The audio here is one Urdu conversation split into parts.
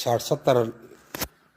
60-70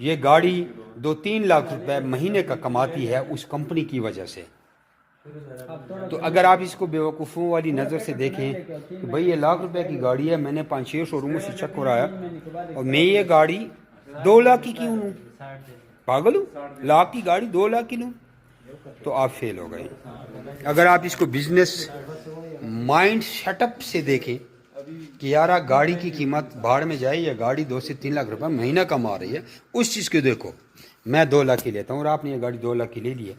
یہ گاڑی 2-3 لاکھ روپے مہینے کا کماتی ہے اس کمپنی کی وجہ سے. تو اگر آپ اس کو بیوقوفوں والی نظر سے دیکھیں کہ بھئی یہ لاکھ روپے کی گاڑی ہے, میں نے 5-6 شو روموں سے چیک کرایا, اور میں یہ گاڑی 2 لاکھ کی کیوں لوں؟ پاگل ہوں؟ لاکھ کی گاڑی 2 لاکھ کی لوں؟ تو آپ فیل ہو گئے. اگر آپ اس کو بزنس مائنڈ سیٹ اپ سے دیکھیں کہ یارا گاڑی کی قیمت بھاڑ میں جائے, یا گاڑی 2 سے 3 لاکھ روپے مہینہ کما رہی ہے, اس چیز کو دیکھو. میں 2 لاکھ کی لیتا ہوں اور آپ نے یہ گاڑی 2 لاکھ کی لے لی ہے.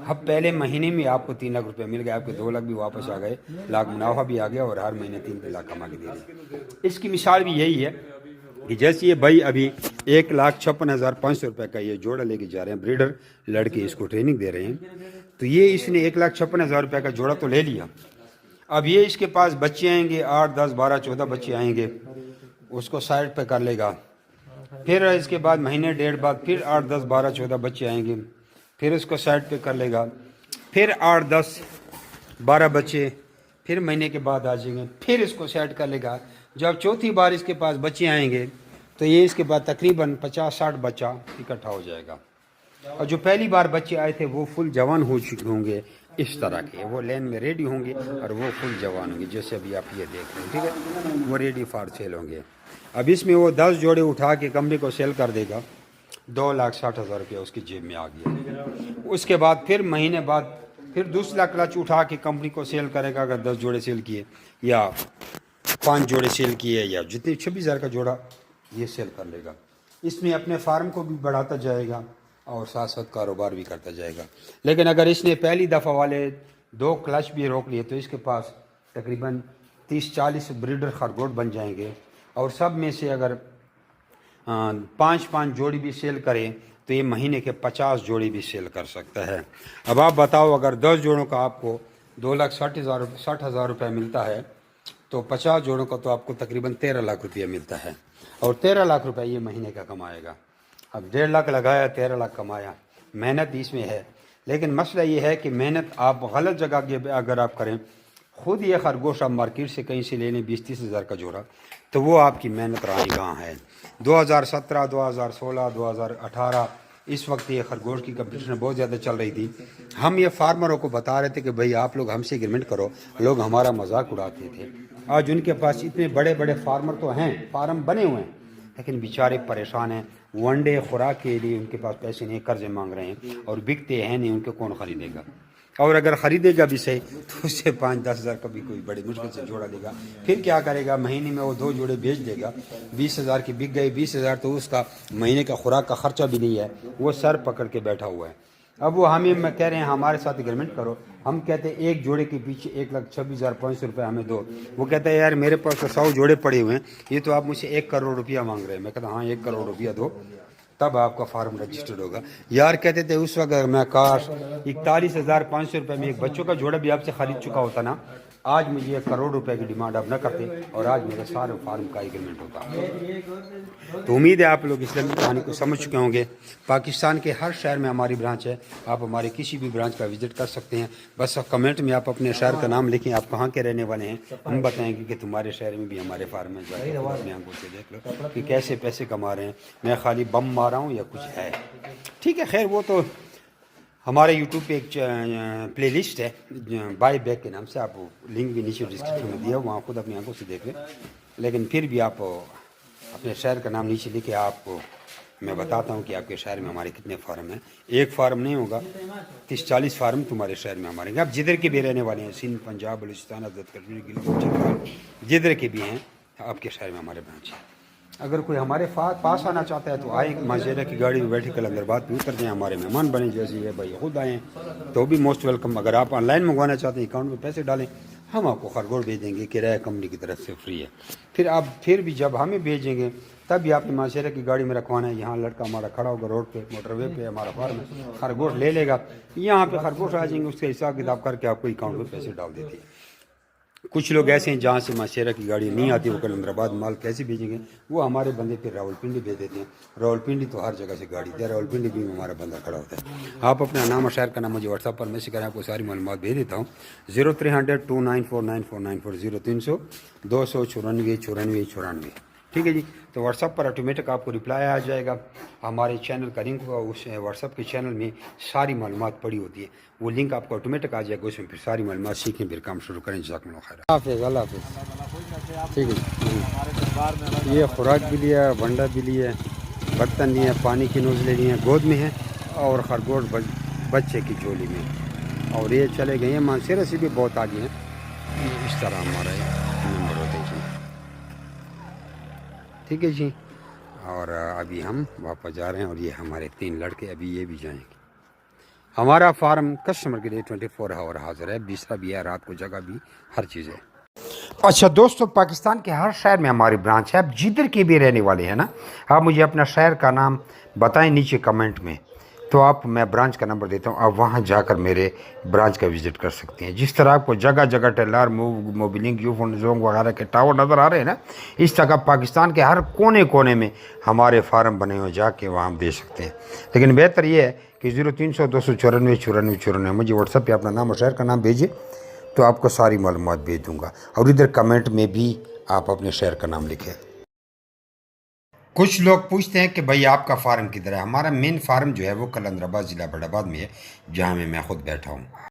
اب پہلے مہینے میں آپ کو 3 لاکھ روپے مل گئے, آپ کے 2 لاکھ بھی واپس آ گئے, لاکھ منافع بھی آ گیا, اور ہر مہینے 3 لاکھ کما کے دے رہے. اس کی مثال بھی یہی ہے کہ جیسے یہ بھائی ابھی 1,56,500 روپے کا یہ جوڑا لے کے جا رہے ہیں, بریڈر لڑکے اس کو ٹریننگ دے رہے ہیں. تو یہ اس نے 1,56,000 روپے کا جوڑا تو لے لیا. اب یہ اس کے پاس بچے آئیں گے, 8, 10, 12, 14 بچے آئیں گے, اس کو سائڈ پہ کر لے گا. پھر اس کے بعد مہینے ڈیڑھ بعد پھر 8, 10, 12, 14 بچے آئیں گے, پھر اس کو سائڈ پہ کر لے گا. پھر 8, 10, 12 بچے پھر مہینے کے بعد آ جائیں گے, پھر اس کو سیٹ کر لے گا. جب چوتھی بار اس کے پاس بچے آئیں گے تو یہ اس کے بعد تقریباً 50-60 بچہ اکٹھا ہو جائے گا. اور جو پہلی بار بچے آئے تھے وہ فل جوان ہو چکے ہوں گے, اس طرح کے وہ لین میں ریڈی ہوں گے, اور وہ فل جوان ہوں گے جیسے ابھی آپ یہ دیکھ رہے ہیں, ٹھیک ہے, وہ ریڈی فار سیل ہوں گے. اب اس میں وہ 10 جوڑے اٹھا کے کمپنی کو سیل کر دے گا, 2,60,000 روپیہ اس کی جیب میں آ گیا. اس کے بعد پھر مہینے بعد پھر دوسرا کلچ اٹھا کے کمپنی کو سیل کرے گا. اگر 10 جوڑے سیل کیے یا 5 جوڑے سیل کیے یا جتنے 26,000 کا جوڑا یہ سیل کر لے گا. اس میں اپنے فارم کو بھی بڑھاتا جائے گا اور ساتھ ساتھ کاروبار بھی کرتا جائے گا. لیکن اگر اس نے پہلی دفعہ والے 2 کلچ بھی روک لیے تو اس کے پاس تقریباً 30-40 بریڈر خرگوش بن جائیں گے, اور سب میں سے اگر 5 جوڑی بھی سیل کریں تو یہ مہینے کے 50 جوڑی بھی سیل کر سکتا ہے. اب آپ بتاؤ, اگر 10 جوڑوں کا آپ کو 2,60,000 روپے ملتا ہے تو 50 جوڑوں کا تو آپ کو تقریباً 13 لاکھ روپیہ ملتا ہے, اور 13 لاکھ روپے یہ مہینے کا کمائے گا. اب 1.5 لاکھ لگایا, 13 لاکھ کمایا, محنت اس میں ہے. لیکن مسئلہ یہ ہے کہ محنت آپ غلط جگہ کے اگر آپ کریں, خود یہ خرگوش آپ مارکیٹ سے کہیں سے لے لیں 20-30 ہزار کا جوڑا, تو وہ آپ کی محنت رہی کہاں ہے. 2017, 2016, 2018 اس وقت یہ خرگوش کی کمپٹیشن بہت زیادہ چل رہی تھی. ہم یہ فارمروں کو بتا رہے تھے کہ بھئی آپ لوگ ہم سے ایگریمنٹ کرو, لوگ ہمارا مذاق اڑاتے تھے. آج ان کے پاس اتنے بڑے بڑے فارمر تو ہیں, فارم بنے ہوئے ہیں, لیکن بیچارے پریشان ہیں. ون ڈے خوراک کے لیے ان کے پاس پیسے نہیں, قرضے مانگ رہے ہیں, اور بکتے ہیں نہیں, ان کو کون خریدے گا. اور اگر خریدے گا بھی صحیح تو اس سے 5-10 ہزار کا بھی کوئی بڑی مشکل سے جوڑا لے گا. پھر کیا کرے گا, مہینے میں وہ 2 جوڑے بیچ دے گا, 20,000 کی بک گئی. 20,000 تو اس کا مہینے کا خوراک کا خرچہ بھی نہیں ہے, وہ سر پکڑ کے بیٹھا ہوا ہے. اب وہ ہمیں کہہ رہے ہیں ہمارے ساتھ ایگریمنٹ کرو. ہم کہتے ہیں ایک جوڑے کے پیچھے 1,26,500 روپے ہمیں دو. وہ کہتا ہے یار میرے پاس تو 100 جوڑے پڑے ہوئے ہیں, یہ تو آپ مجھ سے 1 کروڑ روپیہ مانگ رہے ہیں. میں کہتا ہاں 1 کروڑ روپیہ دو, تب آپ کا فارم رجسٹرڈ ہوگا. یار کہتے تھے اس وقت میں کاش 41,500 روپے میں ایک بچوں کا جوڑا بھی آپ سے خرید چکا ہوتا نا, آج مجھے 1 کروڑ روپے کی ڈیمانڈ آپ نہ کرتے, اور آج میرے سارے فارم کا ایگریمنٹ ہوتا. تو امید ہے آپ لوگ اسلامی کہانی کو سمجھ چکے ہوں گے. پاکستان کے ہر شہر میں ہماری برانچ ہے, آپ ہمارے کسی بھی برانچ کا وزٹ کر سکتے ہیں. بس کمنٹ میں آپ اپنے شہر کا نام لکھیں, آپ کہاں کے رہنے والے ہیں, ہم بتائیں گے کہ تمہارے شہر میں بھی ہمارے فارم ہے. اپنے آنکھوں سے دیکھ لو کہ کیسے پیسے کما رہے ہیں. میں خالی بم مارا ہوں یا کچھ ہے, ٹھیک ہے. خیر وہ تو ہمارے یوٹیوب پہ ایک پلے لسٹ ہے بائی بیک کے نام سے, آپ لنک بھی نیچے ڈسکرپشن میں دیا, وہاں خود اپنی آنکھوں سے دیکھ لیں. لیکن پھر بھی آپ اپنے شہر کا نام نیچے لکھے, آپ کو میں بتاتا ہوں کہ آپ کے شہر میں ہمارے کتنے فارم ہیں. ایک فارم نہیں ہوگا, 30-40 فارم تمہارے شہر میں ہمارے ہیں. آپ جدھر کے بھی رہنے والے ہیں, سندھ, پنجاب, بلوچستان, آزاد کشمیر, گلگت, جدھر کے بھی ہیں, آپ کے شہر میں ہمارے برانچ ہیں. اگر کوئی ہمارے پاس آنا چاہتا ہے تو آئے, مازیرا کی گاڑی میں بیٹھے کلندر بات بھی اتر جائیں, ہمارے مہمان بنے, جیسے یہ بھائی خود آئیں تو بھی موسٹ ویلکم. اگر آپ آن لائن منگوانا چاہتے ہیں, اکاؤنٹ میں پیسے ڈالیں, ہم آپ کو خرگوش بھیج دیں گے, کرایہ کمپنی کی طرف سے فری ہے. پھر بھی جب ہمیں بھیجیں گے تب بھی آپ نے مازیرا کی گاڑی میں رکھوانا ہے. یہاں لڑکا ہمارا کھڑا ہوگا روڈ پہ, موٹر وے پہ, ہمارا فارم ہے, خرگوش لے لے گا. یہاں پہ خرگوش آ جائیں گے, اس کا حساب کتاب کر کے آپ کو اکاؤنٹ میں پیسے ڈال دیتے ہیں. کچھ لوگ ایسے ہیں جہاں سے مازیرا کی گاڑی نہیں آتی, وہ کلندر آباد مال کیسے بھیجیں گے, وہ ہمارے بندے پھر راولپنڈی بھیج دیتے ہیں. راولپنڈی تو ہر جگہ سے گاڑی دے, راولپنڈی بھی ہمارا بندہ کھڑا ہوتا ہے. آپ اپنا نام اور شہر کا نام مجھے واٹس ایپ پر میسج کریں, آپ کو ساری معلومات بھیج دیتا ہوں. 0300 294 9494 0300 294 9494. ٹھیک ہے جی. تو واٹس ایپ پر آٹومیٹک آپ کو رپلائی آ جائے گا. ہمارے چینل کا لنک ہوگا, اس واٹس ایپ کے چینل میں ساری معلومات پڑی ہوتی ہے, وہ لنک آپ کو آٹومیٹک آ جائے گا, اس میں پھر ساری معلومات سیکھیں, پھر کام شروع کریں. جزاکم اللہ خیر. حافظ. اللہ حافظ. ٹھیک ہے. یہ خوراک بھی لیا, ونڈا بھی لیا, برتن لیے, پانی کی نوزلیں لیے, گود میں ہیں, اور خرگوش بچے کی جولی میں, اور یہ چلے گئے ہیں. مانسیرا سے بھی بہت آگے ہیں. اس طرح ہمارا نمبر ہوتے ہیں. ٹھیک ہے جی. اور ابھی ہم واپس جا رہے ہیں, اور یہ ہمارے 3 لڑکے ابھی یہ بھی جائیں گے. ہمارا فارم کسٹمر کے لیے 24 آور حاضر ہے, بستر بھی ہے, رات کو جگہ بھی, ہر چیز ہے. اچھا دوستو, پاکستان کے ہر شہر میں ہماری برانچ ہے. آپ جدھر کے بھی رہنے والے ہیں نا, آپ مجھے اپنا شہر کا نام بتائیں نیچے کمنٹ میں, تو میں برانچ کا نمبر دیتا ہوں, آپ وہاں جا کر میرے برانچ کا وزٹ کر سکتے ہیں. جس طرح آپ کو جگہ جگہ Telenor, Mobilink, Ufone Zong وغیرہ کے ٹاور نظر آ رہے ہیں نا, اس طرح پاکستان کے ہر کونے کونے میں ہمارے فارم بنے ہوئے, جا کے وہاں ہم دے سکتے ہیں. لیکن بہتر یہ ہے کہ 0300 294 94 94 مجھے واٹس ایپ پہ اپنا نام اور شہر کا نام بھیجیں, تو آپ کو ساری معلومات بھیج دوں گا. اور ادھر کمنٹ میں بھی آپ اپنے شہر کا نام لکھیں. کچھ لوگ پوچھتے ہیں کہ بھائی آپ کا فارم کدھر ہے. ہمارا مین فارم جو ہے وہ قلندر آباد ضلع بڑھ آباد میں ہے, جہاں میں خود بیٹھا ہوں.